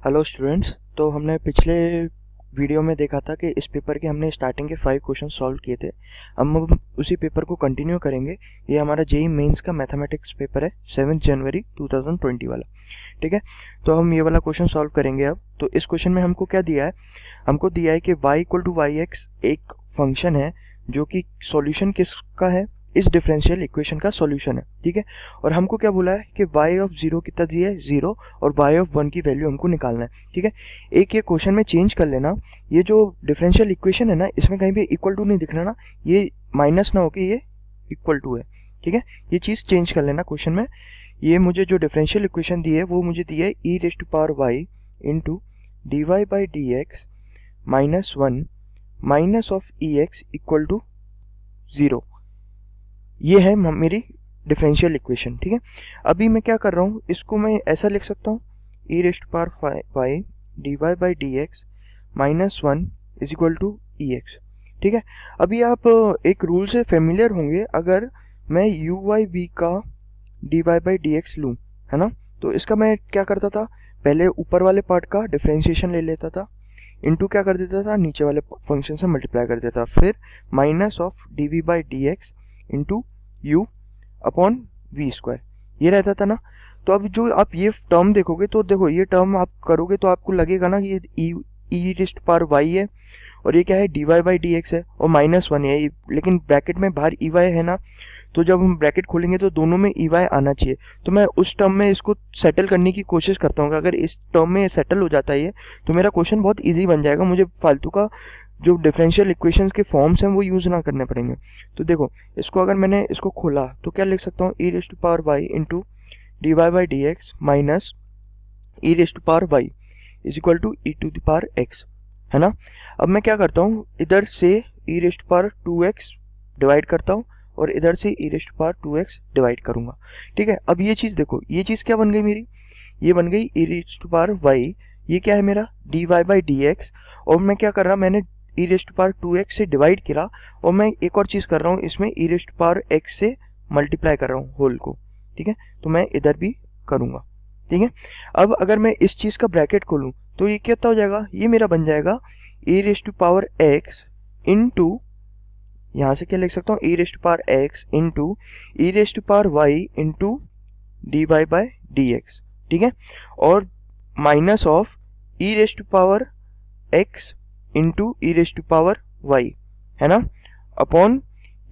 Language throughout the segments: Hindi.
Hello students. तो हमने पिछले वीडियो में देखा था कि इस पेपर के हमने स्टार्टिंग के 5 क्वेश्चन सॉल्व किए थे। हम उसी पेपर को कंटिन्यू करेंगे। ये हमारा जेई मेंस का मैथमेटिक्स पेपर है 7 जनवरी 2020 वाला। ठीक है, तो हम ये वाला क्वेश्चन सॉल्व करेंगे अब। तो इस क्वेश्चन में हमको क्या दिया है, हमको दिया है कि y equal to y x एक फंक्शन है जो कि सॉल्यूशन किसका है, इस डिफरेंशियल इक्वेशन का सॉल्यूशन है। ठीक है, और हमको क्या बोला है कि y ऑफ 0 कितना दिया है 0 और y ऑफ 1 की वैल्यू हमको निकालना है। ठीक है, एक ये क्वेश्चन में चेंज कर लेना, ये जो डिफरेंशियल इक्वेशन है ना, इसमें कहीं भी इक्वल टू नहीं दिखना ना, ये माइनस ना होके ये इक्वल टू है। ठीक है, ये चीज़ चेंज कर लेना क्वेश्चन में। ये मुझे जो डिफरेंशियल इक्वेशन दी है वो मुझे दी है e raise to power y into d y by d x minus 1 minus of e x equal to 0। ये है मेरी डिफरेंशियल इक्वेशन। ठीक है, अभी मैं क्या कर रहा हूँ, इसको मैं ऐसा लिख सकता हूँ e raise to power y d y by d x minus 1 is equal to e x. ठीक है, अभी आप एक रूल से फेमिलियर होंगे, अगर मैं यू वाई वी का d y by d x लूँ, है ना, तो इसका मैं क्या करता था, पहले ऊपर वाले पार्ट का डिफरेंशिएशन ले लेता था, इनटू क्या कर देता था, नीचे वाले फंक्शन से मल्टीप्लाई कर देता, फिर minus of d v by d x into u upon v square, ये रहता था ना। तो अब जो आप ये टर्म देखोगे, तो देखो ये टर्म आप करोगे तो आपको लगेगा ना कि ये ई रेज़्ड पावर वाई है और ये क्या है d y by d x है और माइनस 1 है, लेकिन ब्रैकेट में बाहर ई वाई है ना, तो जब हम ब्रैकेट खोलेंगे तो दोनों में ई वाई आना चाहिए। तो मैं उस टर्म में इसको सेटल करने की कोशिश करता हूँ कि अगर इस टर्म में सेटल हो जाता है ये, तो मेरा क्वेश्चन बहुत ईजी बन जाएगा, मुझे फालतू का जो डिफरेंशियल इक्वेशंस के फॉर्म्स हैं वो यूज़ ना करने पड़ेंगे। तो देखो इसको अगर मैंने इसको खोला तो क्या लिख सकता हूँ, e raised to power y into d y by d x minus e raised to power y is equal to e to the power x, है ना। अब मैं क्या करता हूँ, इधर से e raised to power 2x divide करता हूँ और इधर से e raised to power 2x divide करूँगा। ठीक है, अब ये चीज़ देखो, ये चीज़ क्या बन गई मेरी, ये बन गई e raised to power y, ये क्या है मेरा d y by d x, और मैं क्या कर रहा, मैंने ई रेज़्ड टू पावर 2x से डिवाइड किया और मैं एक और चीज़ कर रहा हूँ, इसमें ई रेज़्ड टू पावर x से मल्टीप्लाई कर रहा हूँ होल को। ठीक है, तो मैं इधर भी करूँगा। ठीक है, अब अगर मैं इस चीज़ का ब्रैकेट खोलूँ तो ये कितना हो जाएगा, ये मेरा बन जाएगा e raised to power x into, यहाँ से क्या लिख सकता हूँ, e raised to power x into e raised to power y into d y by d x. ठीक है, और minus of e raised to power x into e raised to power y, है ना, upon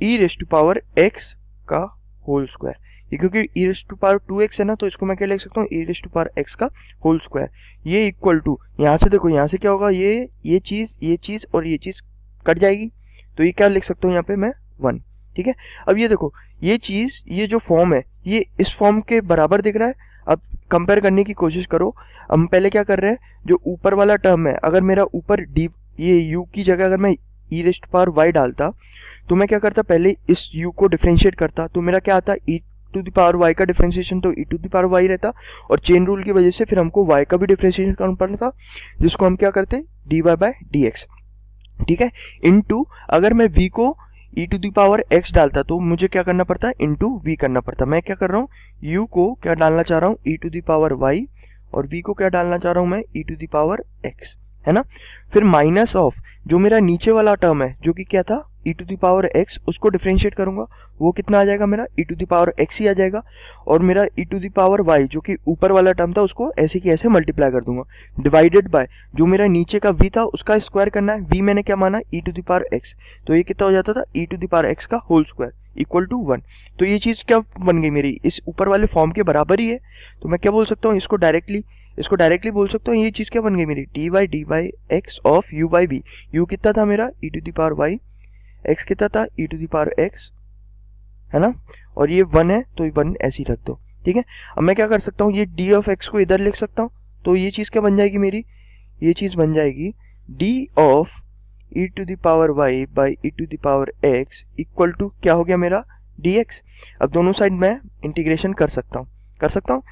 e raised to power x का होल स्क्वायर। ये क्योंकि ई रेज़्ड टू पावर 2x है ना, तो इसको मैं क्या लिख सकता हूँ, e raised to power x का होल स्क्वायर। ये इक्वल टू, यहाँ से देखो, यहाँ से क्या होगा, ये चीज़ और ये चीज़ कट जाएगी, तो ये क्या लिख सकता हूँ यहाँ पे मैं 1। ठीक है, अब ये देखो, ये चीज़, ये जो फॉर्म है ये इस फॉर्म के बराबर दिख रहा है। अब कंपेयर करने की कोशिश करो, हम पहले क्या कर रहे हैं, जो ऊपर वाला टर्म है, अगर मेरा ऊपर डी, ये u की जगह अगर मैं ई रेज़्ड टू पावर y डालता तो मैं क्या करता, पहले इस u को डिफरेंशिएट करता, तो मेरा क्या आता, ई टू द पावर y का डिफरेंशिएशन तो ई टू द पावर y रहता, और चेन रूल की वजह से फिर हमको y का भी डिफरेंशिएशन करना पड़ता था, जिसको हम क्या करते d y by d x. ठीक है, इनटू अगर मैं v को e to the power x डालता तो मुझे क्या करना पड़ता है, इंटू v करना पड़ता। मैं क्या कर रहा हूँ, u को क्या डालना चाह रहा हूँ, ई टू द पावर y, और v को क्या डालना चाह रहा हूँ मैं, ई टू द पावर x, है ना। फिर माइनस ऑफ जो मेरा नीचे वाला टर्म है जो कि क्या था, e to the power x, उसको डिफरेंशिएट करूंगा, वो कितना आ जाएगा मेरा, e to the power x ही आ जाएगा, और मेरा e to the power y जो कि ऊपर वाला टर्म था उसको ऐसे की ऐसे मल्टीप्लाई कर दूंगा, डिवाइडेड बाय जो मेरा नीचे का v था उसका स्क्वायर करना है, v मैंने क्या माना, ई टू द पावर x, तो ये कितना हो जाता था, e to the power x का होल स्क्वायर इक्वल टू 1। तो ये चीज़ क्या बन गई मेरी, इस ऊपर वाले फॉर्म के बराबर ही है, तो मैं क्या बोल सकता हूँ, इसको डायरेक्टली बोल सकता हूँ, ये चीज़ क्या बन गई मेरी, d y x of u by v. U कितना था मेरा, e to the power y, x कितना था, e to the power x, है ना, और ये 1 है तो ये 1 ऐसे ही रख दो। ठीक है, अब मैं क्या कर सकता हूँ, ये डी ऑफ एक्स को इधर लिख सकता हूँ, तो ये चीज़ क्या बन जाएगी मेरी, ये चीज़ बन जाएगी d of e to the power y by e to the power x equal to क्या हो गया मेरा, डी एक्स। अब दोनों साइड मैं इंटीग्रेशन कर सकता हूँ,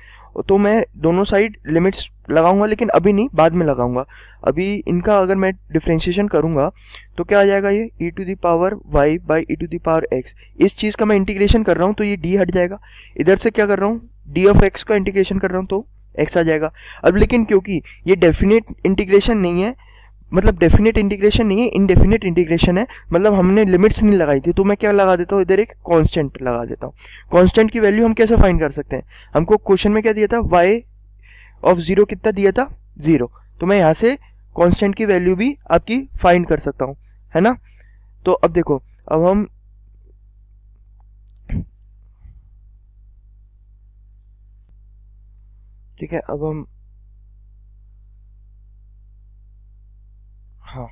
तो मैं दोनों साइड लिमिट्स लगाऊंगा, लेकिन अभी नहीं, बाद में लगाऊंगा। अभी इनका अगर मैं डिफरेंशिएशन करूंगा तो क्या आ जाएगा, ये e to the power y by e to the power x, इस चीज़ का मैं इंटीग्रेशन कर रहा हूँ तो ये डी हट जाएगा। इधर से क्या कर रहा हूँ, डी ऑफ एक्स का इंटीग्रेशन कर रहा हूँ तो x आ जाएगा। अब लेकिन क्योंकि ये डेफिनेट इंटीग्रेशन नहीं है, मतलब डेफिनेट इंटीग्रेशन नहीं है, इनडेफिनेट इंटीग्रेशन है, मतलब हमने लिमिट्स नहीं लगाई थी, तो मैं क्या लगा देता हूँ इधर, एक कांस्टेंट लगा देता हूँ। कांस्टेंट की वैल्यू हम कैसे फाइंड कर सकते हैं, हमको क्वेश्चन में क्या दिया था, y ऑफ 0 कितना दिया था, 0, तो मैं यहाँ से कांस्टेंट की वैल्यू भी आपकी फाइंड कर सकता हूँ, है ना। तो अब देखो, अब हम ठीक है, अब हम हाँ,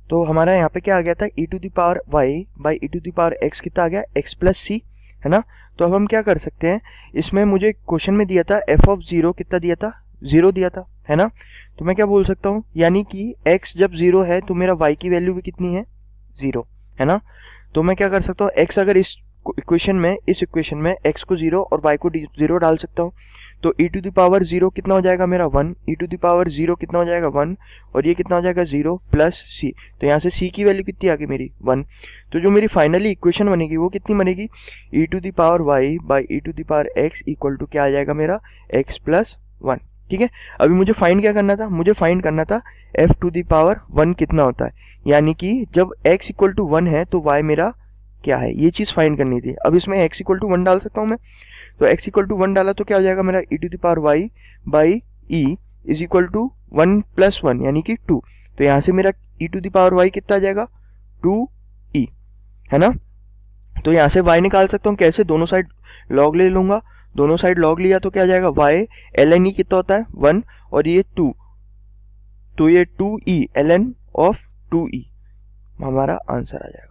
तो हमारा यहाँ पे क्या आ गया था, e to the power y by e to the power x कितना आ गया, x प्लस सी, है ना। तो अब हम क्या कर सकते हैं, इसमें मुझे क्वेश्चन में दिया था f ऑफ 0 कितना दिया था, 0 दिया था, है ना। तो मैं क्या बोल सकता हूँ, यानी कि x जब 0 है तो मेरा y की वैल्यू भी कितनी है, 0, है ना। तो मैं क्या कर सकता हूँ, x अगर इस इक्वेशन में x को 0 और y को 0 डाल सकता हूँ, तो e टू द पावर 0 कितना हो जाएगा मेरा 1, e टू द पावर 0 कितना हो जाएगा 1, और ये कितना हो जाएगा 0 प्लस c, तो यहाँ से c की वैल्यू कितनी आ गई मेरी 1। तो जो मेरी फाइनली इक्वेशन बनेगी वो कितनी बनेगी, e to the power y by e to the power x equal to क्या आ जाएगा मेरा, x प्लस 1। ठीक है, अभी मुझे फाइंड क्या करना था, मुझे फाइंड करना था f टू द पावर 1 कितना होता है, यानी कि जब x इक्वल टू 1 है तो y मेरा क्या है, ये चीज़ फाइंड करनी थी। अब इसमें x इक्वल टू 1 डाल सकता हूँ मैं, तो x इक्वल टू 1 डाला तो क्या हो जाएगा मेरा, e to the power y by e is equal to 1 plus 1 यानी कि 2, तो यहाँ से मेरा e to the power y कितना आ जाएगा, 2e, है ना। तो यहाँ से y निकाल सकता हूँ कैसे, दोनों साइड लॉग ले लूँगा, दोनों साइड लॉग लिया तो क्या आ जाएगा, y ln e कितना होता है 1, और ये 2, तो ये 2e ln ऑफ 2e हमारा आंसर आ जाएगा।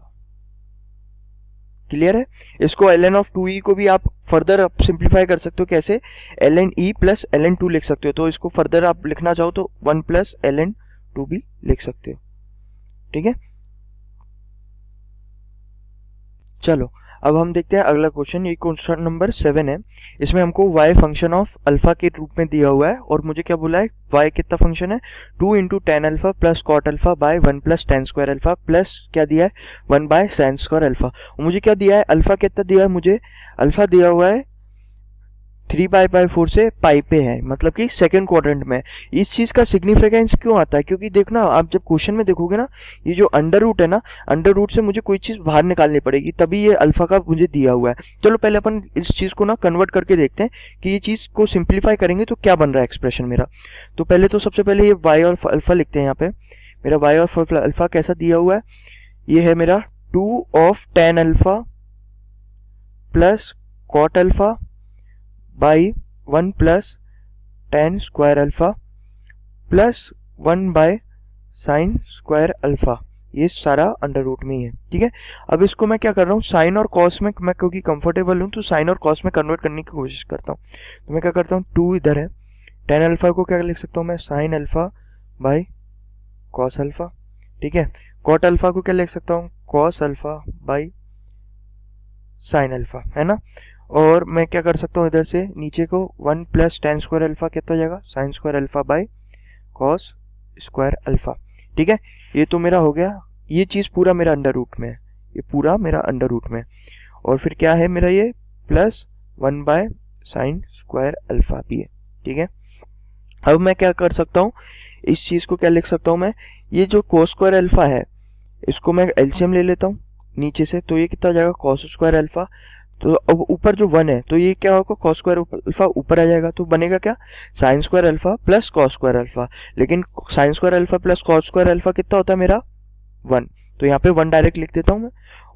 क्लियर है, इसको ln ऑफ 2e को भी आप फर्दर आप सिंप्लीफाई कर सकते हो, कैसे, ln e प्लस ln 2 लिख सकते हो, तो इसको फर्दर आप लिखना चाहो तो 1 प्लस ln 2 भी लिख सकते हो। ठीक है, चलो अब हम देखते हैं अगला क्वेश्चन, ये क्वेश्चन नंबर 7 है। इसमें हमको y फंक्शन ऑफ अल्फा के रूप में दिया हुआ है, और मुझे क्या बोला है, y कितना फंक्शन है, 2 into tan alpha plus cot alpha by 1 plus tan square alpha plus क्या दिया है 1 बाय साइन स्क्वायर अल्फा। और मुझे क्या दिया है, अल्फा कितना दिया है, मुझे अल्फा दिया हुआ है 3 पाई/4 से पाई पे है, मतलब कि सेकंड क्वाड्रेंट में। इस चीज़ का सिग्निफिकेंस क्यों आता है, क्योंकि देखना आप जब क्वेश्चन में देखोगे ना, ये जो अंडर रूट है ना, अंडर रूट से मुझे कोई चीज़ बाहर निकालनी पड़ेगी, तभी ये अल्फा का मुझे दिया हुआ है। चलो पहले अपन इस चीज़ को ना कन्वर्ट करके देखते हैं कि ये चीज़ को सिंप्लीफाई करेंगे तो क्या बन रहा है एक्सप्रेशन मेरा। तो पहले तो सबसे पहले ये वाई और अल्फा लिखते हैं। यहाँ पे मेरा वाई और अल्फा कैसा दिया हुआ है, ये है मेरा 2 of tan alpha plus cot alpha by 1 plus tan square alpha plus 1 by sine square alpha, ये सारा अंडर रूट में ही है। ठीक है, अब इसको मैं क्या कर रहा हूँ, साइन और कॉस में मैं क्योंकि कंफर्टेबल हूँ तो साइन और कॉस में कन्वर्ट करने की कोशिश करता हूँ। तो मैं क्या करता हूँ, 2 इधर है, टेन अल्फा को क्या लिख सकता हूँ मैं, sine alpha by cos alpha. ठीक है, कॉट अल्फा को क्या लिख सकता हूँ, cos alpha by sine alpha, है ना। और मैं क्या कर सकता हूँ, इधर से नीचे को 1 प्लस टेन स्क्वायर अल्फा कितना हो जाएगा, sign square alpha by cos square alpha. ठीक है, ये तो मेरा हो गया, ये चीज़ पूरा मेरा अंडर रूट में है, ये पूरा मेरा अंडर रूट में। और फिर क्या है मेरा, ये plus 1 by sine square alpha भी है। ठीक है, अब मैं क्या कर सकता हूँ, इस चीज़ को क्या लिख सकता हूँ मैं, ये जो कॉस स्क्वायर अल्फा है इसको मैं एलसीएम ले लेता हूँ नीचे से, तो ये कितना हो जाएगा, कॉस स्क्वायर अल्फा, तो अब ऊपर जो 1 है तो ये क्या होगा, कॉस स्क्वायर अल्फा ऊपर आ जाएगा, तो बनेगा क्या, sine square alpha plus cos square alpha. लेकिन sine square alpha plus cos square alpha कितना होता है मेरा 1, तो यहाँ पे 1 डायरेक्ट लिख देता हूँ मैं।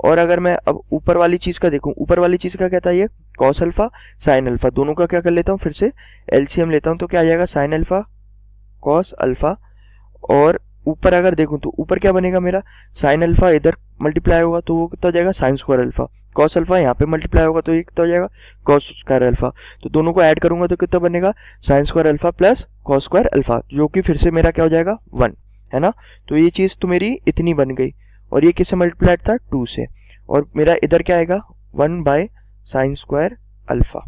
और अगर मैं अब ऊपर वाली चीज़ का देखूँ, ऊपर वाली चीज़ का क्या था, ये कॉस अल्फा साइन अल्फा, दोनों का क्या कर लेता हूँ, फिर से एलसीएम लेता हूँ, तो क्या आ जाएगा, साइन अल्फा कॉस अल्फा। और ऊपर अगर देखूँ तो ऊपर क्या बनेगा मेरा, साइन अल्फा इधर मल्टीप्लाई होगा तो वो कितना हो जाएगा, sign square alpha, cos alpha यहाँ पे मल्टीप्लाई होगा तो ये कितना हो जाएगा, कॉस स्क्वायर अल्फा। तो दोनों को ऐड करूंगा तो कितना बनेगा, sign square alpha plus cos square alpha, जो कि फिर से मेरा क्या हो जाएगा 1, है ना। तो ये चीज़ तो मेरी इतनी बन गई, और ये किससे मल्टीप्लाइड था, 2 से, और मेरा इधर क्या आएगा 1 बाय साइन स्क्वायर अल्फा।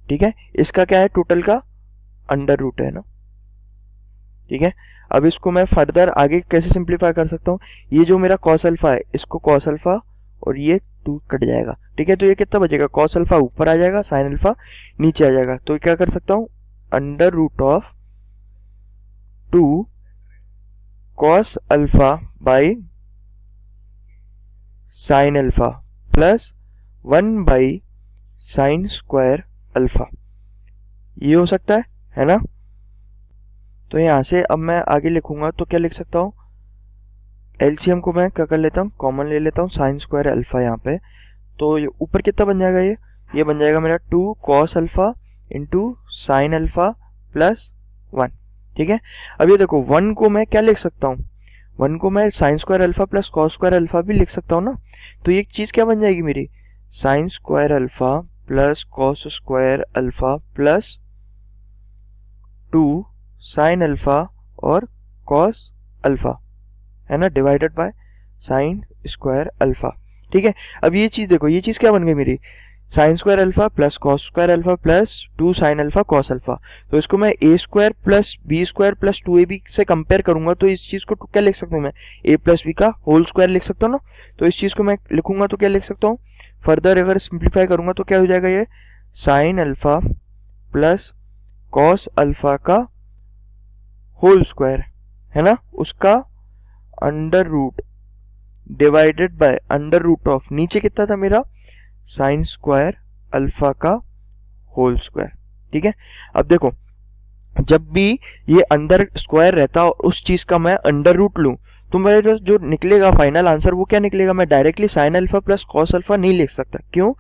ठीक है, इसका क्या है, टोटल का अंडर रूट है ना। ठीक है, अब इसको मैं फर्दर आगे कैसे सिंप्लीफाई कर सकता हूँ, ये जो मेरा कॉस अल्फा है इसको कॉस अल्फा और ये 2 कट जाएगा। ठीक है, तो ये कितना बचेगा, कॉस अल्फा ऊपर आ जाएगा, साइन अल्फा नीचे आ जाएगा। तो क्या कर सकता हूँ, under root of 2 cos alpha by sine alpha plus 1 by sine square alpha. ये हो सकता है ना। तो यहाँ से अब मैं आगे लिखूंगा तो क्या लिख सकता हूँ, एलसीएम को मैं क्या कर लेता हूँ, कॉमन ले लेता हूँ, साइन स्क्वायर अल्फा यहाँ पे। तो ये ऊपर कितना बन जाएगा, ये बन जाएगा मेरा 2 cos alpha into sine alpha plus 1। ठीक है, अब ये देखो 1 को मैं क्या लिख सकता हूँ, 1 को मैं sign square alpha plus cos square alpha भी लिख सकता हूँ ना। तो ये चीज़ क्या बन जाएगी मेरी, sine square alpha plus cos square alpha plus 2 sine alpha और कॉस अल्फा, है ना, divided by sine square alpha. ठीक है, अब ये चीज़ देखो, ये चीज़ क्या बन गई मेरी, sine square alpha plus cos square alpha plus 2 sine alpha cos alpha. तो इसको मैं a square plus b square plus 2ab से कंपेयर करूंगा तो इस चीज़ को क्या लिख सकता हूँ मैं, a प्लस बी का होल स्क्वायर लिख सकता हूँ ना। तो इस चीज़ को मैं लिखूंगा तो क्या लिख सकता हूँ, फर्दर अगर सिंप्लीफाई करूंगा तो क्या हो जाएगा, ये sine alpha plus cos alpha का होल स्क्वायर, है ना, उसका under root divided by under root of, नीचे कितना था मेरा, साइन स्क्वायर अल्फा का होल स्क्वायर। ठीक है, अब देखो जब भी ये अंदर स्क्वायर रहता और उस चीज का मैं अंडर रूट लूं तो मेरा जो निकलेगा फाइनल आंसर वो क्या निकलेगा, मैं directly sign alpha plus cos alpha नहीं लिख सकता। क्यों,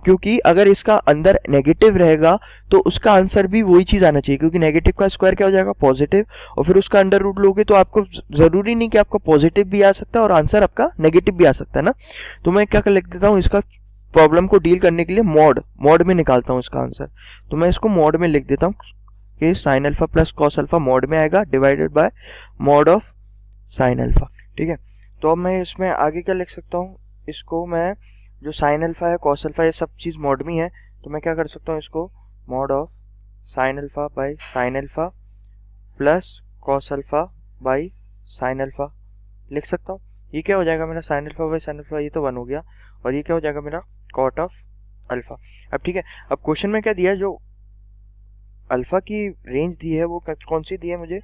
क्योंकि अगर इसका अंदर नेगेटिव रहेगा तो उसका आंसर भी वही चीज आना चाहिए, क्योंकि नेगेटिव का स्क्वायर क्या हो जाएगा, पॉजिटिव, और फिर उसका अंडर रूट लोगे तो आपको जरूरी नहीं कि आपका पॉजिटिव भी आ सकता है और आंसर आपका नेगेटिव भी आ सकता है ना। तो मैं क्या लिख देता हूँ, इसका प्रॉब्लम को डील करने के लिए मॉड में निकालता हूँ इसका आंसर। तो मैं इसको मॉड में लिख देता हूँ कि sign alpha plus cos alpha mod में आएगा divided by mod of sine alpha. ठीक है, तो अब मैं इसमें आगे क्या लिख सकता हूँ, इसको मैं जो साइन अल्फा है कॉस अल्फा ये सब चीज़ मॉड में है, तो मैं क्या कर सकता हूँ, इसको mod of sine alpha by sine alpha plus cos alpha by sine alpha लिख सकता हूँ। ये क्या हो जाएगा मेरा, sine alpha by sine alpha, ये तो 1 हो गया, और ये क्या हो जाएगा मेरा कॉट ऑफ अल्फा। अब ठीक है, अब क्वेश्चन में क्या दिया है, जो अल्फा की रेंज दी है वो कौन सी दी है मुझे,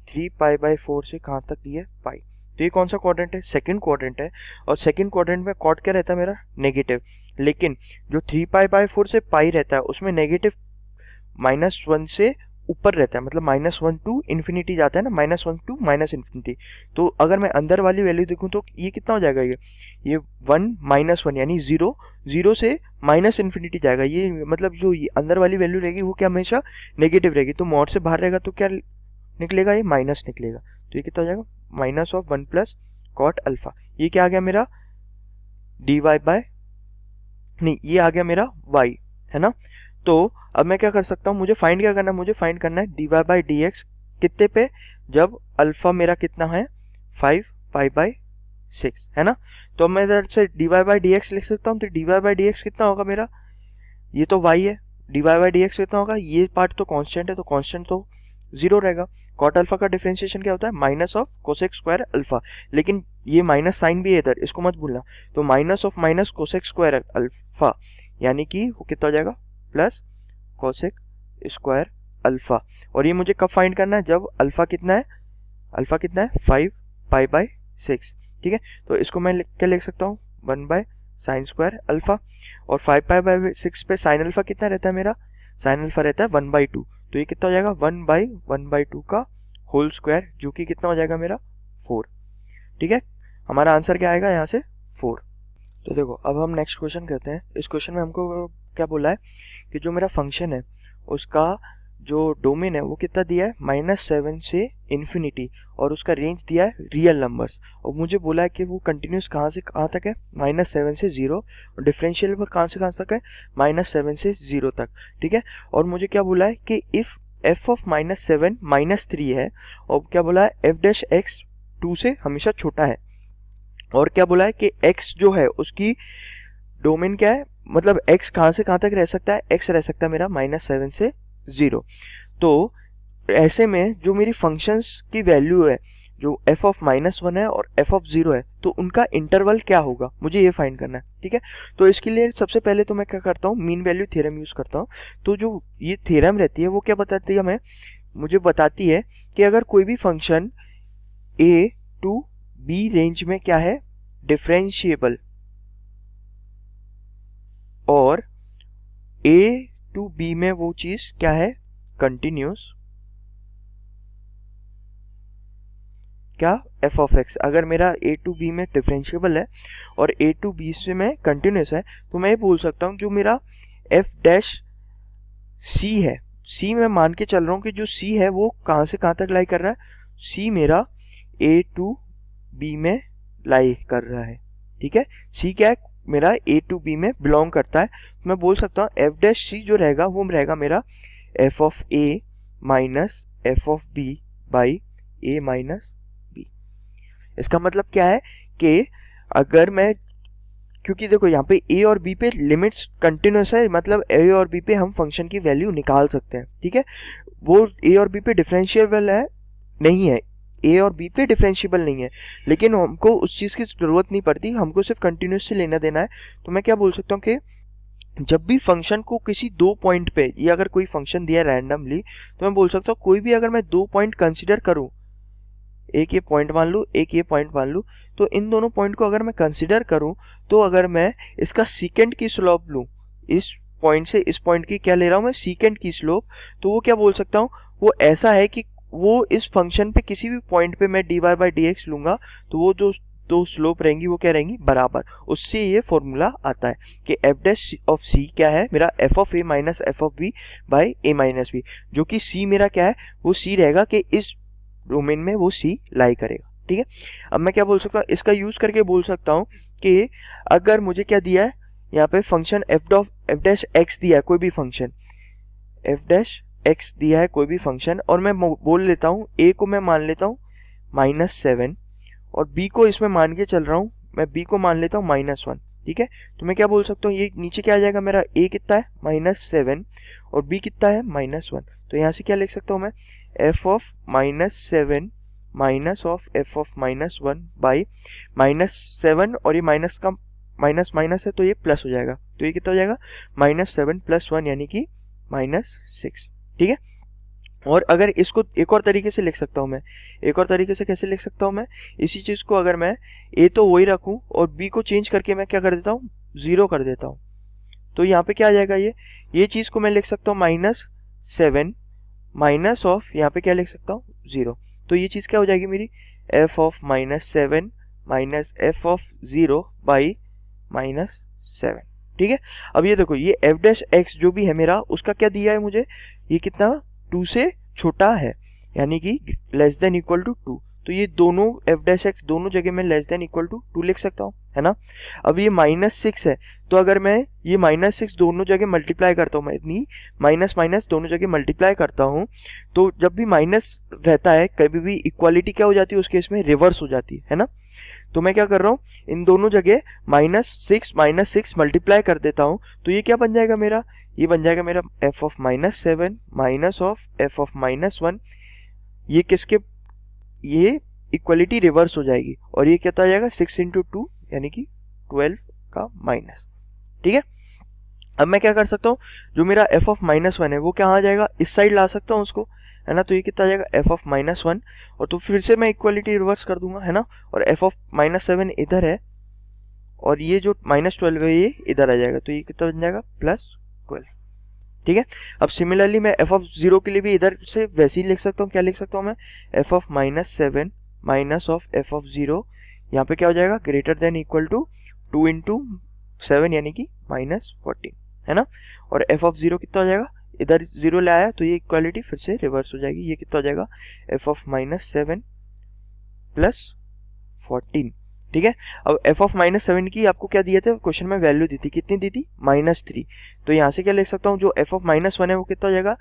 3π/4 से कहाँ तक दी है, पाई। तो ये कौन सा क्वाड्रेंट है, सेकंड क्वाड्रेंट है, और सेकंड क्वाड्रेंट में कॉट क्या रहता है मेरा, नेगेटिव। लेकिन जो 3π/4 से पाई रहता है उसमें नेगेटिव -1 से ऊपर रहता है, मतलब -1 टू इन्फिनिटी जाता है ना, -1 टू -इन्फिनिटी। तो अगर मैं अंदर वाली वैल्यू देखूं तो ये कितना हो जाएगा, ये 1 -1 यानी 0 से -इन्फिनिटी जाएगा। ये मतलब जो ये अंदर वाली वैल्यू रहेगी वो क्या हमेशा नेगेटिव रहेगी, तो मॉड से बाहर रहेगा तो क्या निकलेगा, ये माइनस निकलेगा। तो ये कितना हो जाएगा, minus of 1 plus cot alpha. ये क्या आ गया मेरा, dy बाय, नहीं ये आ गया मेरा y, है ना। तो अब मैं क्या कर सकता हूँ, मुझे फाइंड क्या करना है, मुझे फाइंड करना है dy/dx कितने पे, जब अल्फा मेरा कितना है 5π/6, है ना। तो अब मैं इधर से dy/dx लिख सकता हूँ, तो dy/dx कितना होगा मेरा, ये तो y है, dy/dx कितना होगा, ये पार्ट तो कांस्टेंट है तो कांस्टेंट तो 0 रहेगा। कॉट अल्फा का डिफरेंशिएशन क्या होता है, minus of cosec square alpha, लेकिन ये माइनस साइन भी है इधर, इसको मत भूलना। तो minus of minus cosec square alpha, यानी कि वो कितना हो जाएगा, प्लस कोसेक स्क्वायर अल्फा। और ये मुझे कब फाइंड करना है, जब अल्फा कितना है, 5π/6। ठीक है, तो इसको मैं क्या लिख सकता हूँ, 1 साइन स्क्वायर अल्फा, और 5π/6 पे साइन अल्फा कितना रहता है मेरा, साइन अल्फा रहता है 1/2। तो ये कितना हो जाएगा, 1/1/2 का होल स्क्वायर, जो कि कितना हो जाएगा मेरा 4। ठीक है, हमारा आंसर क्या आएगा यहाँ से 4। तो देखो अब हम नेक्स्ट क्वेश्चन करते हैं। इस क्वेश्चन में हमको क्या बोला है कि जो मेरा फंक्शन है उसका जो डोमेन है वो कितना दिया है, -7 से इन्फिनिटी, और उसका रेंज दिया है रियल नंबर्स, और मुझे बोला है कि वो कंटिन्यूस कहाँ से कहाँ तक है, -7 से 0, और डिफरेंशियल पर कहाँ से कहाँ तक है, -7 से 0 तक। ठीक है, और मुझे क्या बोला है कि इफ़ f ऑफ -7 -3 है, और क्या बोला है f' 2 से हमेशा छोटा है, और क्या बोला है कि x जो है उसकी डोमेन क्या है, मतलब x कहाँ से कहाँ तक रह सकता है, x रह सकता है मेरा -7 से 0। तो ऐसे में जो मेरी फंक्शंस की वैल्यू है, जो f ऑफ -1 है और f ऑफ 0 है, तो उनका इंटरवल क्या होगा, मुझे ये फाइंड करना है। ठीक है, तो इसके लिए सबसे पहले तो मैं क्या करता हूँ, मीन वैल्यू थ्योरम यूज़ करता हूँ। तो जो ये थ्योरम रहती है वो क्या बताती है हमें, मुझे बताती है कि अगर कोई भी function a to b range में क्या है, डिफरेंशिएबल, और a टू b में वो चीज़ क्या है, कंटिन्यूस, क्या, f ऑफ x। अगर मेरा a टू b में डिफरेंशिएबल है और a टू b से में कंटिन्यूस है, तो मैं ये बोल सकता हूँ जो मेरा f डैश c है, c में मान के चल रहा हूँ कि जो c है वो कहाँ से कहाँ तक लाई कर रहा है, c मेरा a टू b में लाई कर रहा है। ठीक है, c क्या है, मेरा a टू b में बिलोंग करता है। मैं बोल सकता हूँ f डैश c जो रहेगा वो रहेगा मेरा f of a minus f of b by a minus. इसका मतलब क्या है कि अगर मैं, क्योंकि देखो यहाँ पे a और b पे लिमिट्स कंटिन्यूस है, मतलब a और b पे हम फंक्शन की वैल्यू निकाल सकते हैं। ठीक है, वो a और b पे डिफरेंशिएबल है नहीं है, a और b पे डिफरेंशिएबल नहीं है, लेकिन हमको उस चीज़ की ज़रूरत नहीं पड़ती, हमको सिर्फ कंटिन्यूस से लेना देना है। तो मैं क्या बोल सकता हूँ कि जब भी फंक्शन को किसी दो पॉइंट पे, ये अगर कोई फंक्शन दिया रैंडमली, तो मैं बोल सकता हूँ कोई भी अगर मैं दो पॉइंट कंसिडर करूँ, एक ये पॉइंट मान लूँ, एक ये पॉइंट मान लूँ, तो इन दोनों पॉइंट को अगर मैं कंसिडर करूँ, तो अगर मैं इसका सीकेंड की स्लोप लूँ, इस पॉइंट से इस पॉइंट की क्या ले रहा हूँ मैं, सीकेंड की स्लोप, तो वो क्या बोल सकता हूँ, वो ऐसा है कि वो इस फंक्शन पे किसी भी पॉइंट पे मैं dy बाई dx लूँगा, तो वो जो दो स्लोप रहेंगी वो क्या रहेंगी, बराबर। उससे ये फॉर्मूला आता है कि f डैश ऑफ c क्या है, मेरा f of a minus f of b by a minus b, जो कि c मेरा क्या है, वो c रहेगा कि इस डोमेन में वो सी लाई करेगा। ठीक है, अब मैं क्या बोल सकता हूँ, इसका यूज करके बोल सकता हूँ कि अगर मुझे क्या दिया है यहाँ पे, फंक्शन f डैश x दिया है, कोई भी फंक्शन f डैश x दिया है, कोई भी फंक्शन, और मैं बोल लेता हूँ a को मैं मान लेता हूँ -7 और b को इसमें मान के चल रहा हूँ, मैं b को मान लेता हूँ -1। ठीक है, तो मैं क्या बोल सकता हूँ, ये नीचे क्या आ जाएगा, मेरा a कितना है -7 और b कितना है -1। तो यहाँ से क्या लिख सकता हूँ मैं, f of -7 minus of f of -1 by -7, और ये माइनस का माइनस माइनस है तो ये प्लस हो जाएगा, तो ये कितना हो जाएगा, -7 + 1 यानी कि -6। ठीक है, और अगर इसको एक और तरीके से लिख सकता हूँ मैं, एक और तरीके से कैसे लिख सकता हूँ मैं, इसी चीज़ को अगर मैं a तो वही रखूँ और b को चेंज करके मैं क्या कर देता हूँ, 0 कर देता हूँ, तो यहाँ पे क्या आ जाएगा, ये चीज़ को मैं लिख सकता हूँ -7 माइनस ऑफ, यहाँ पे क्या लिख सकता हूँ, 0। तो ये चीज़ क्या हो जाएगी मेरी, f of -7 minus f of 0 by -7। ठीक है, अब ये देखो, ये f डैश x जो भी है मेरा, उसका क्या दिया है मुझे, ये कितना 2 से छोटा है, यानी कि लेस देन इक्वल टू 2। तो ये दोनों f डैश x दोनों जगह में लेस देन इक्वल टू 2 लिख सकता हूँ, है ना। अब ये -6 है, तो अगर मैं ये -6 दोनों जगह मल्टीप्लाई करता हूँ, मैं इतनी माइनस माइनस दोनों जगह मल्टीप्लाई करता हूँ, तो जब भी माइनस रहता है कभी भी इक्वालिटी क्या हो जाती है, उस केस में रिवर्स हो जाती है ना। तो मैं क्या कर रहा हूँ, इन दोनों जगह -6 मल्टीप्लाई कर देता हूँ, तो ये क्या बन जाएगा मेरा, ये बन जाएगा मेरा f of -7 minus of f of -1। ये किसके, ये इक्वलिटी रिवर्स हो जाएगी और ये क्या आ जाएगा, 6 × 2 यानी कि 12 का माइनस। ठीक है, अब मैं क्या कर सकता हूँ, जो मेरा f ऑफ -1 है वो क्या आ जाएगा, इस साइड ला सकता हूँ उसको, है ना। तो ये कितना आ जाएगा, f ऑफ -1, और तो फिर से मैं इक्वलिटी रिवर्स कर दूंगा, है ना। और f ऑफ -7 इधर है और ये जो -12 है ये इधर आ जाएगा, तो ये कितना बन जाएगा, +12। ठीक है, अब सिमिलरली मैं f ऑफ 0 के लिए भी इधर से वैसे ही लिख सकता हूँ, क्या लिख सकता हूँ मैं, f of -7 minus of f of 0, यहाँ पे क्या हो जाएगा, ग्रेटर देन इक्वल टू 2 × 7 यानी कि -14, है ना। और f ऑफ 0 कितना हो जाएगा, इधर 0 ले आया तो ये इक्वालिटी फिर से रिवर्स हो जाएगी, ये कितना हो जाएगा, f ऑफ -7 + 14। ठीक है, अब f ऑफ -7 की आपको क्या दिए थे क्वेश्चन में, वैल्यू दी थी, कितनी दी थी, -3। तो यहाँ से क्या लिख सकता हूँ, जो f ऑफ -1 है वो कितना हो जाएगा,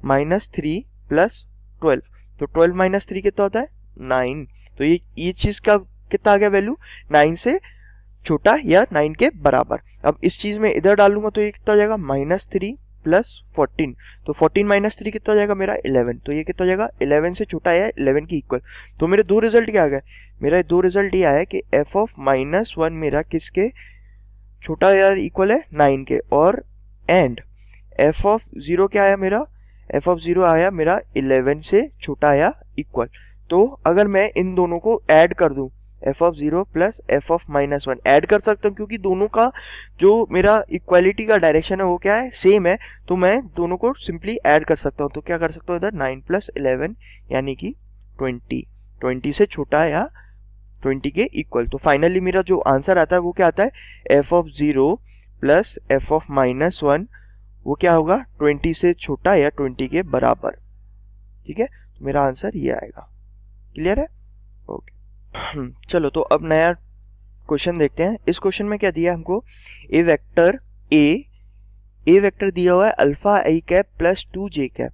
-3 + 12। तो 12 - 3 कितना होता है, 9। तो ये चीज़ का कितना आ गया वैल्यू, 9 से छोटा या 9 के बराबर। अब इस चीज़ में इधर डालूंगा तो ये कितना हो जाएगा, -3 प्लस 14, तो 14 माइनस 3 कितना हो जाएगा मेरा 11, तो ये कितना हो जाएगा 11 से छोटा है 11 की इक्वल। तो मेरे दो रिजल्ट क्या आ गए, मेरा दो रिजल्ट ये आया कि एफ ऑफ -1 मेरा किसके छोटा या इक्वल है 9 के, और एंड एफ ऑफ 0 क्या आया मेरा, एफ ऑफ 0 आया मेरा 11 से छोटा या इक्वल। तो अगर मैं इन दोनों को ऐड कर दूं, F of 0 plus F of -1 add कर सकता हूँ, क्योंकि दोनों का जो मेरा इक्वालिटी का डायरेक्शन है वो क्या है, सेम है, तो मैं दोनों को सिंपली ऐड कर सकता हूँ। तो क्या कर सकता हूँ इधर 9 + 11 यानी कि 20 से छोटा या 20 के इक्वल। तो फाइनली मेरा जो आंसर आता है वो क्या आता है, F of 0 plus F of -1 वो क्या होगा 20 से छोटा या 20 के बराबर। ठीक है, तो मेरा आंसर ये आएगा। क्लियर है? ओके चलो, तो अब नया क्वेश्चन देखते हैं। इस क्वेश्चन में क्या दिया है हमको, ए वेक्टर दिया हुआ है alpha i cap plus 2j cap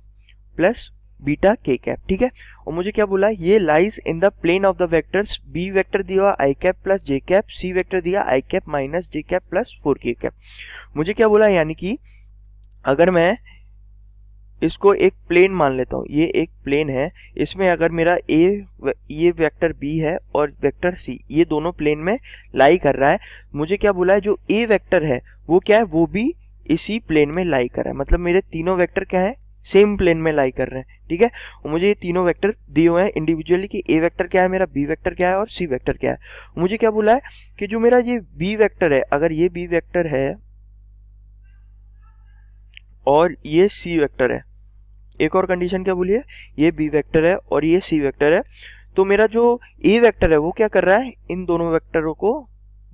plus beta k cap. ठीक है, और मुझे क्या बोला है, ये lies in the plane of the vectors. B vector दिया हुआ i cap plus j cap, c vector दिया i cap minus j cap plus 4k cap. मुझे क्या बोला है, यानी कि अगर मैं इसको एक प्लेन मान लेता हूँ, ये एक प्लेन है, इसमें अगर मेरा ये वेक्टर बी है और वेक्टर सी, ये दोनों प्लेन में लाई कर रहा है। मुझे क्या बोला है, जो ए वेक्टर है वो क्या है, वो भी इसी प्लेन में लाई कर रहा है। मतलब मेरे तीनों वेक्टर क्या है, सेम प्लेन में लाई कर रहे हैं। ठीक है, और मुझे ये तीनों वेक्टर दिए हुए हैं इंडिविजुअली कि ए वेक्टर क्या है मेरा, बी वेक्टर क्या है और सी वेक्टर क्या है। मुझे क्या बोला है कि जो मेरा ये बी वेक्टर है, अगर ये बी वेक्टर है और ये सी वेक्टर है, एक और कंडीशन क्या बोली है, ये बी वेक्टर है और ये सी वेक्टर है, तो मेरा जो ए वेक्टर है वो क्या कर रहा है, इन दोनों वेक्टरों को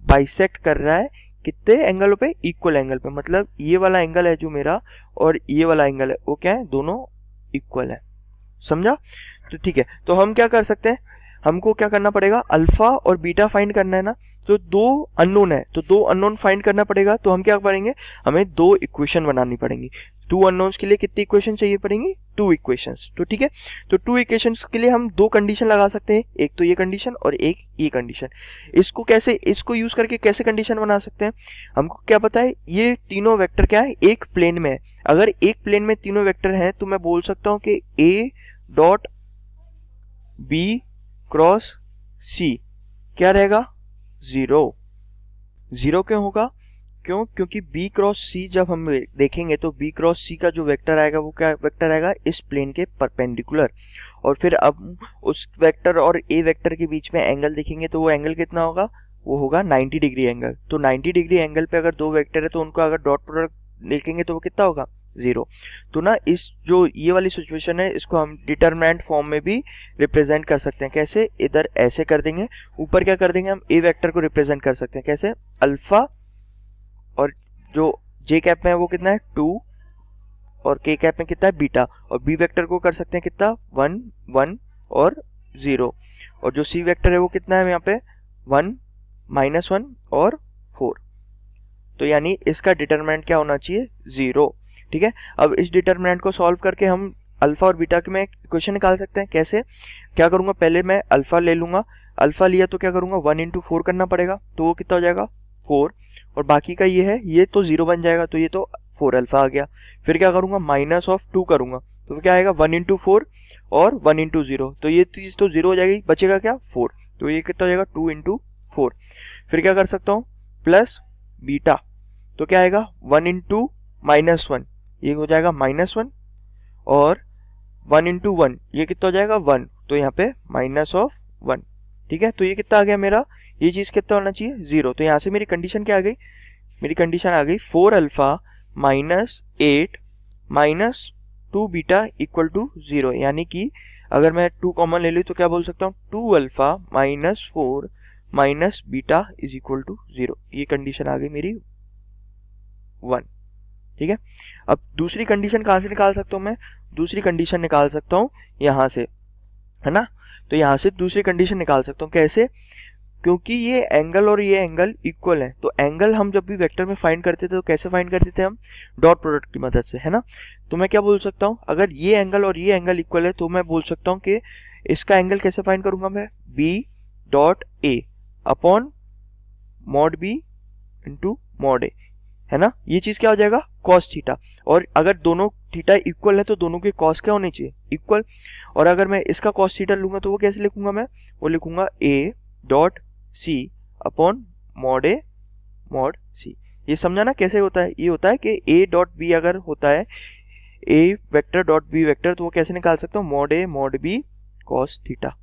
बाइसेक्ट कर रहा है। कितने एंगलों पे, इक्वल एंगल पे। मतलब ये वाला एंगल है जो मेरा और ये वाला एंगल है वो क्या है, दोनों इक्वल है। समझा? तो ठीक है, तो हम क्या कर सकते हैं, हमको क्या करना पड़ेगा, अल्फा और बीटा फाइंड करना है ना। तो दो अननोन है, तो दो अननोन फाइंड करना पड़ेगा। तो हम क्या करेंगे, हमें दो इक्वेशन बनानी पड़ेंगी। टू अननोन्स के लिए कितनी इक्वेशन चाहिए पड़ेंगी, 2 इक्वेशंस। तो ठीक है, तो 2 इक्वेशंस के लिए हम दो कंडीशन लगा सकते हैं, एक तो ये कंडीशन और एक ये कंडीशन। इसको कैसे, इसको यूज करके कैसे कंडीशन बना सकते हैं, हमको क्या पता है, ये तीनों वेक्टर क्या है, एक प्लेन में है। अगर एक प्लेन में तीनों वेक्टर हैं तो मैं बोल सकता हूँ कि ए डॉट बी क्रॉस सी क्या रहेगा, 0 क्यों होगा, क्योंकि b क्रॉस सी जब हम देखेंगे तो b क्रॉस सी का जो वेक्टर आएगा वो क्या वेक्टर आएगा, इस प्लेन के परपेंडिकुलर। और फिर अब उस वेक्टर और a वेक्टर के बीच में एंगल देखेंगे तो वो एंगल कितना होगा, वो होगा 90 डिग्री एंगल। तो 90 डिग्री एंगल पे अगर दो वेक्टर है तो उनको अगर डॉट प्रोडक्ट लिखेंगे तो वो कितना होगा, 0। तो ना इस जो ये वाली सिचुएशन है इसको हम डिटरमिनेंट फॉर्म में भी रिप्रेजेंट कर सकते हैं। कैसे, इधर ऐसे कर देंगे, ऊपर क्या कर देंगे, हम ए वेक्टर को रिप्रेजेंट कर सकते हैं कैसे, अल्फा, और जो जे कैप में है वो कितना है 2, और के कैप में कितना है बीटा, और बी वेक्टर को कर सकते हैं कितना 1 1 और 0, और जो सी वेक्टर है वो कितना है यहाँ पे 1 -1 और 4। तो यानी इसका डिटरमिनेंट क्या होना चाहिए, 0। ठीक है, अब इस डिटरमिनेंट को सॉल्व करके हम अल्फा और बीटा के में इक्वेशन निकाल सकते हैं। कैसे, क्या करूंगा, पहले मैं अल्फा ले लूंगा, अल्फा लिया तो क्या करूंगा 1 × 4 करना पड़ेगा, तो वो कितना हो जाएगा 4, और बाकी का ये है, ये तो 0 बन जाएगा, तो ये तो 4 अल्फा आ गया। फिर क्या करूंगा, -2 करूंगा, तो क्या आएगा 1 × 4 और 1 × 0, तो ये चीज तो 0 हो जाएगी, बचेगा क्या 4, तो ये कितना हो जाएगा 2 × 4। फिर क्या कर सकता हूँ, प्लस बीटा, तो क्या आएगा 1 × -1, ये हो जाएगा -1, और 1 × 1 ये कितना हो जाएगा 1, तो यहाँ पे -1। ठीक है, तो ये कितना आ गया मेरा, ये चीज कितना होना चाहिए 0। तो यहाँ से मेरी कंडीशन क्या आ गई, मेरी कंडीशन आ गई 4 अल्फा -8 -2 बीटा = 0। यानी कि अगर मैं 2 कॉमन ले लूँ तो क्या बोल सकता हूँ, 2 अल्फा -4 बीटा = 0। ये कंडीशन आ गई मेरी 1। ठीक है, अब दूसरी कंडीशन कहाँ से निकाल सकता हूँ मैं, दूसरी कंडीशन निकाल सकता हूँ यहाँ से, है ना। तो यहाँ से दूसरी कंडीशन निकाल सकता हूँ कैसे, क्योंकि ये एंगल और ये एंगल इक्वल है। तो एंगल हम जब भी वेक्टर में फाइंड करते थे तो कैसे फाइंड करते थे हम, डॉट प्रोडक्ट की मदद से, है ना। तो मैं क्या बोल सकता हूँ, अगर ये एंगल और ये एंगल इक्वल है तो मैं बोल सकता हूँ कि इसका एंगल कैसे फाइंड करूंगा मैं, b.a upon mod b × mod a। है ना, ये चीज क्या हो जाएगा कॉस थीटा। और अगर दोनों थीटा इक्वल है तो दोनों के कॉस क्या होने चाहिए इक्वल। और अगर मैं इसका कॉस थीटा लूंगा तो वो कैसे लिखूंगा मैं, वो लिखूंगा a dot c upon mod a mod c. ये समझा ना कैसे होता है, ये होता है कि ए डॉट बी अगर होता है a vector dot b vector तो वो कैसे निकाल सकता हूँ, mod a mod b cos theta,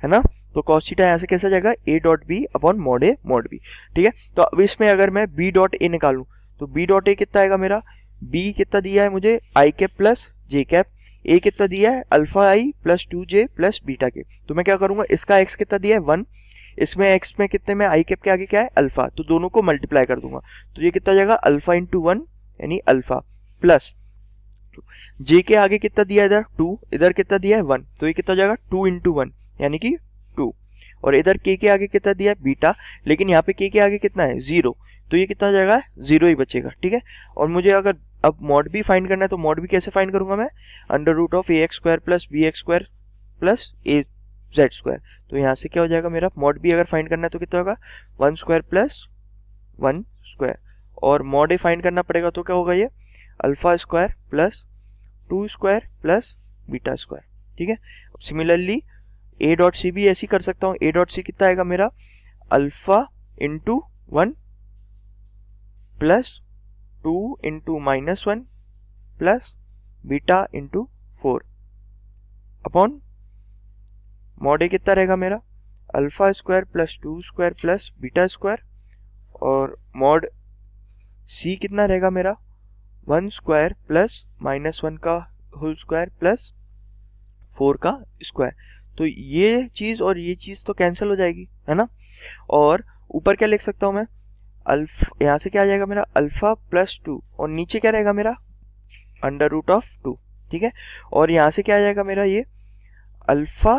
है ना। तो कॉस थीटा यहाँ से कैसे जाएगा a dot b upon mod a mod b, ठीक है। तो अब इसमें अगर मैं बी डॉट ए निकालूं तो बी डॉट ए कितना आएगा मेरा, बी कितना दिया है मुझे आई कैप प्लस जे कैप, ए कितना दिया है अल्फा आई प्लस 2j प्लस बीटा के। तो मैं क्या करूंगा, इसका एक्स कितना दिया है 1, इसमें एक्स में कितने में आई कैप के आगे क्या है अल्फा, तो दोनों को मल्टीप्लाई कर दूंगा तो ये कितना जाएगा अल्फा इंटू 1 यानी अल्फा प्लस जे के आगे कितना दिया है इधर 2, इधर कितना दिया है 1, तो ये कितना जाएगा 2 इंटू 1 यानी कि 2, और इधर के आगे कितना दिया है बीटा, लेकिन यहाँ पे के आगे कितना है 0, तो ये कितना जाएगा 0 ही बचेगा, ठीक है। और मुझे अगर अब मॉड बी फाइंड करना है तो मॉड बी कैसे फाइंड करूंगा मैं, under root of a x square plus b x square plus a z square. तो यहाँ से क्या हो जाएगा मेरा, मॉड बी अगर फाइंड करना है तो कितना होगा 1 स्क्वायर प्लस 1 स्क्वायर, और मॉड ए फाइंड करना पड़ेगा तो क्या होगा ये alpha square plus 2 square plus beta square, ठीक है। सिमिलरली ए डॉट सी भी ऐसी कर सकता हूँ, ए डॉट सी कितना आएगा मेरा alpha into 1 plus 2 into -1 plus beta into 4 upon mod a कितना रहेगा मेरा alpha square plus 2 square plus beta square, और मॉड सी कितना रहेगा मेरा 1 स्क्वायर प्लस -1 का होल स्क्वायर प्लस 4 का स्क्वायर। तो ये चीज और ये चीज तो कैंसिल हो जाएगी, है ना। और ऊपर क्या लिख सकता हूं मैं, अल्फा यहाँ से क्या आ जाएगा मेरा अल्फा प्लस 2, और नीचे क्या रहेगा मेरा अंडर रूट ऑफ 2, ठीक है। और यहाँ से क्या आ जाएगा मेरा ये अल्फा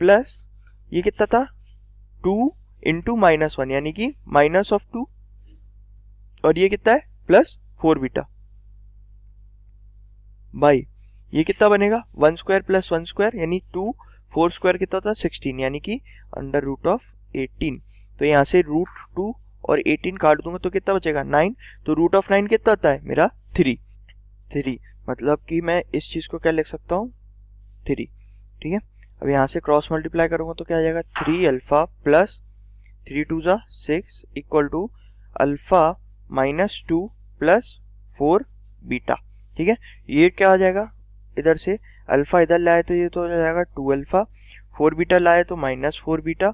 प्लस ये कितना था 2 इंटू -1 यानी कि माइनस ऑफ 2, और ये कितना है प्लस 4 बीटा बाई ये कितना बनेगा 1 स्क्वायर प्लस 1 स्क्वायर यानी 2, 4 स्क्वायर कितना होता है 16 यानी कि अंडर रूट ऑफ 18। तो यहाँ से रूट 2 और 18 काट दूंगा तो कितना बचेगा 9, तो रूट ऑफ 9 कितना आता है मेरा 3, मतलब कि मैं इस चीज को क्या लिख सकता हूँ 3, ठीक है। अब यहाँ से क्रॉस मल्टीप्लाई करूंगा तो क्या आ जाएगा 3 अल्फा प्लस 3 2 जा 6 equal to alpha -2 plus 4 beta, ठीक है। ये क्या आ जाएगा इधर से अल्फा इधर लाए तो ये तो हो जाएगा 2 अल्फा, 4 बीटा लाए तो -4 बीटा,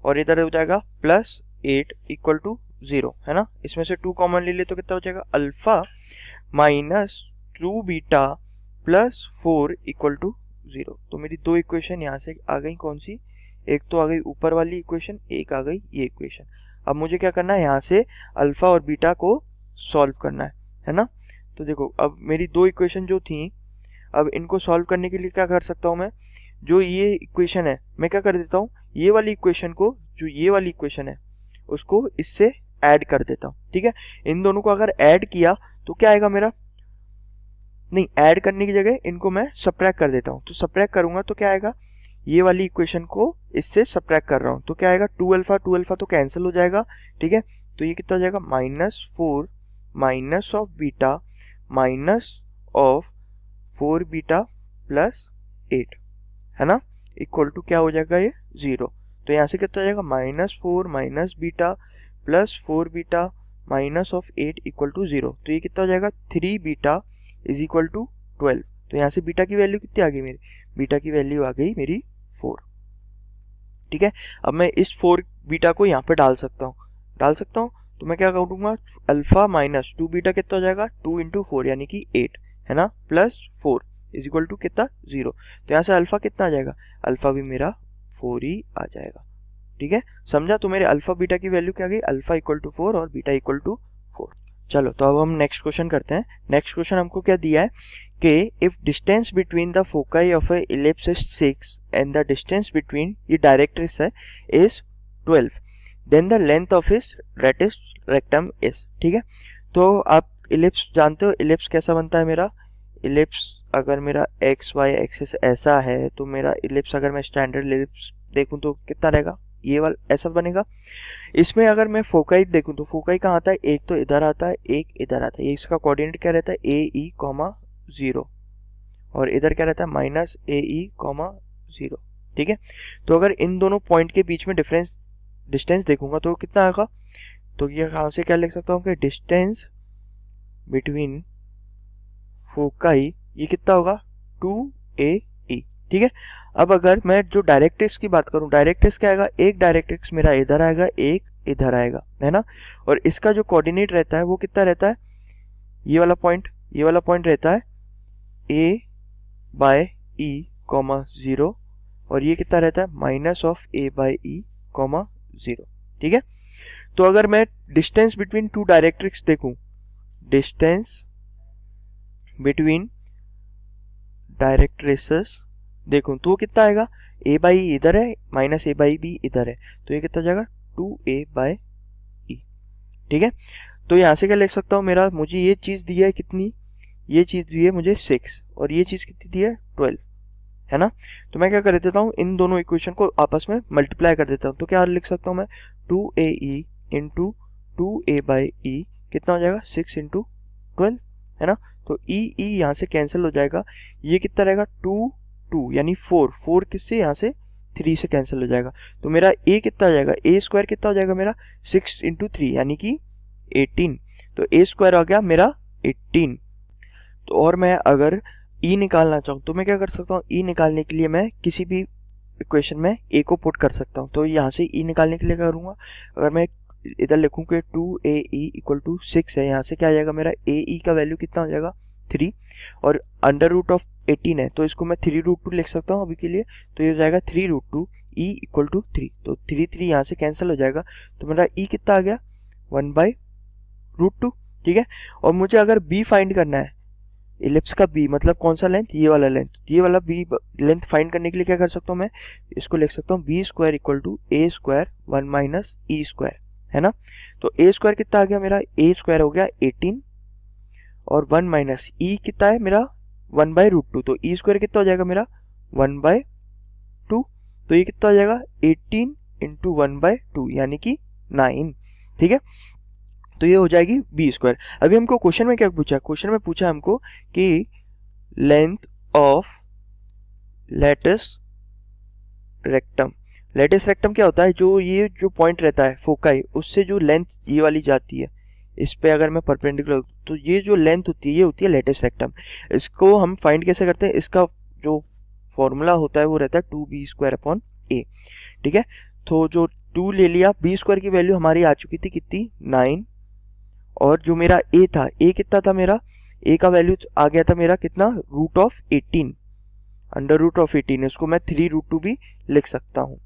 और इधर हो जाएगा +8 इक्वल टू 0, है ना। इसमें से 2 कॉमन ले ले तो कितना हो जाएगा alpha -2 beta plus 4 equal to 0। तो मेरी दो इक्वेशन यहाँ से आ गई, कौन सी, एक तो आ गई ऊपर वाली इक्वेशन, एक आ गई ये इक्वेशन। अब मुझे क्या करना है यहाँ से अल्फा और बीटा को सॉल्व करना है ना। तो देखो अब मेरी दो इक्वेशन जो थी, अब इनको सॉल्व करने के लिए क्या कर सकता हूँ मैं, जो ये इक्वेशन है मैं क्या कर देता हूँ, ये वाली इक्वेशन को, जो ये वाली इक्वेशन है उसको इससे ऐड कर देता हूँ, ठीक है। इन दोनों को अगर ऐड किया तो क्या आएगा मेरा, नहीं ऐड करने की जगह इनको मैं सब्ट्रैक्ट कर देता हूँ, तो सब्ट्रैक्ट करूंगा तो क्या आएगा, ये वाली इक्वेशन को इससे सब्ट्रैक्ट कर रहा हूँ तो क्या आएगा 2 अल्फा तो कैंसिल हो जाएगा, ठीक है। तो ये कितना हो जाएगा -4 minus of beta minus of 4 beta plus 8, है ना, इक्वल टू क्या हो जाएगा ये 0। तो यहाँ से कितना हो जाएगा -4 minus beta plus 4 beta minus of 8 equal to 0। तो ये कितना हो जाएगा 3 बीटा इज इक्वल टू 12। तो यहाँ से बीटा की वैल्यू कितनी आ गई मेरी, बीटा की वैल्यू आ गई मेरी 4, ठीक है। अब मैं इस 4 बीटा को यहाँ पे डाल सकता हूँ, तो मैं क्या करूँगा अल्फा माइनस 2 बीटा कितना हो जाएगा 2 इंटू 4 यानी कि 8, है ना, प्लस 4 इज इक्वल टू कितना 0। तो यहाँ से अल्फा कितना आ जाएगा, अल्फा भी मेरा 4 ही आ जाएगा, ठीक है, समझा। तो मेरे अल्फा बीटा की वैल्यू क्या आ गई, अल्फा इक्वल टू 4 और बीटा इक्वल टू 4। चलो तो अब हम नेक्स्ट क्वेश्चन करते हैं। नेक्स्ट क्वेश्चन हमको क्या दिया है कि if distance between the foci of a ellipse is 6 and the distance between ये डायरेक्ट्रिक्स है is 12 then the length of is rectum is, ठीक है। तो आप इलिप्स जानते हो, इलिप्स कैसा बनता है मेरा, इलिप्स अगर मेरा एक्स वाई एक्सिस ऐसा है तो मेरा इलिप्स अगर मैं स्टैंडर्ड इलिप्स देखूं तो कितना रहेगा ये वाला ऐसा बनेगा। इसमें अगर मैं फोकाई देखूँ तो फोकाई कहाँ आता है, एक तो इधर आता है, एक इधर आता है। ये इसका कोऑर्डिनेट क्या रहता है, ए ई कॉमा 0, और इधर क्या रहता है माइनस ए ई कॉमा 0। ठीक है, तो अगर इन दोनों पॉइंट के बीच में डिस्टेंस देखूंगा तो कितना आएगा, तो ये यहाँ से क्या लिख सकता हूँ कि डिस्टेंस बिटवीन फोकाई ये कितना होगा 2AE। ठीक है, अब अगर मैं जो डायरेक्ट्रिक्स की बात करूं, डायरेक्ट्रिक्स क्या आएगा, एक डायरेक्ट्रिक्स मेरा इधर आएगा, एक इधर आएगा, है ना। और इसका जो कोऑर्डिनेट रहता है वो कितना रहता है, ये वाला पॉइंट रहता है A/E, 0, और ये कितना रहता है माइनस ऑफ A/E, 0। ठीक है, तो अगर मैं डिस्टेंस बिटवीन टू डायरेक्ट्रिक्स देखूं, डिस्टेंस बिटवीन डायरेक्ट्रिसेस देखूं तो कितना आएगा, A/E इधर है, माइनस A/B इधर है, तो ये कितना जाएगा 2A/E। ठीक है, तो यहाँ से क्या लिख सकता हूँ, मेरा मुझे ये चीज़ दी है कितनी, ये चीज़ दी है मुझे 6, और ये चीज़ कितनी दी है 12, है ना। तो मैं क्या कर देता हूँ, इन दोनों इक्वेशन को आपस में मल्टीप्लाई कर देता हूँ। तो क्या लिख सकता हूँ मैं, 2AE इंटू 2A/E कितना हो जाएगा 6 इंटू 12, है ना। तो ई यहाँ से कैंसिल हो जाएगा, ये कितना रहेगा 2 यानी 4 किससे, यहाँ से 3 से कैंसिल हो जाएगा। तो मेरा ए कितना आ जाएगा, ए स्क्वायर कितना हो जाएगा मेरा 6 इंटू 3 यानी कि 18। तो ए स्क्वायर आ गया मेरा 18। तो और मैं अगर ई निकालना चाहूँ तो मैं क्या कर सकता हूँ, ई निकालने के लिए मैं किसी भी इक्वेशन में ए को पुट कर सकता हूँ। तो यहाँ से ई निकालने के लिए क्या करूँगा, अगर मैं इधर लिखूँ कि 2AE इक्वल टू 6 है, यहाँ से क्या आ जाएगा मेरा AE का वैल्यू कितना हो जाएगा 3, और अंडर रूट ऑफ 18 है तो इसको मैं 3√2 लिख सकता हूँ अभी के लिए। तो ये हो जाएगा 3√2 E इक्वल टू 3, तो 3 यहाँ से कैंसिल हो जाएगा, तो मेरा E कितना आ गया 1/√2। ठीक है, और मुझे अगर B फाइंड करना है, इलिप्स का B मतलब कौन सा लेंथ, ये वाला लेंथ, ये वाला B लेंथ फाइंड करने के लिए क्या कर सकता हूँ, मैं इसको लिख सकता हूँ B square equal to A square 1 minus E square, है ना। तो A स्क्वायर कितना आ गया मेरा, A स्क्वायर हो गया 18, और 1 माइनस E कितना है मेरा 1/√2, तो E स्क्वायर कितना हो जाएगा मेरा 1/2, तो ये कितना हो जाएगा 18 इंटू 1/2 यानी कि 9। ठीक है, तो ये हो जाएगी B स्क्वायर। अभी हमको क्वेश्चन में क्या पूछा, क्वेश्चन में पूछा हमको कि length of lattice rectum. Lattice rectum क्या होता है, जो ये जो पॉइंट रहता है फोकाई, उससे जो लेंथ ये वाली जाती है, इस पे अगर मैं परपेंडिकुलर, तो ये जो लेंथ होती है ये होती है लैटिस रेक्टम। इसको हम फाइंड कैसे करते हैं, इसका जो फॉर्मूला होता है वो रहता है 2B²/A। ठीक है, तो जो 2 ले लिया, B स्क्वायर की वैल्यू हमारी आ चुकी थी कितनी 9, और जो मेरा A था, A कितना था मेरा, A का वैल्यू आ गया था मेरा कितना √18, अंडर रूट ऑफ 18, इसको मैं 3√2 भी लिख सकता हूँ,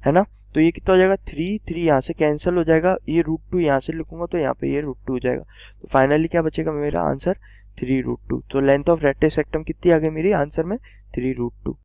है ना। तो ये कितना हो जाएगा 3 यहाँ से कैंसिल हो जाएगा, ये √2 यहाँ से लिखूंगा तो यहाँ पे ये √2 हो जाएगा। तो फाइनली क्या बचेगा मेरा आंसर 3√2। तो लेंथ ऑफ लैटिस रेक्टम कितनी आ गई मेरी आंसर में 3√2।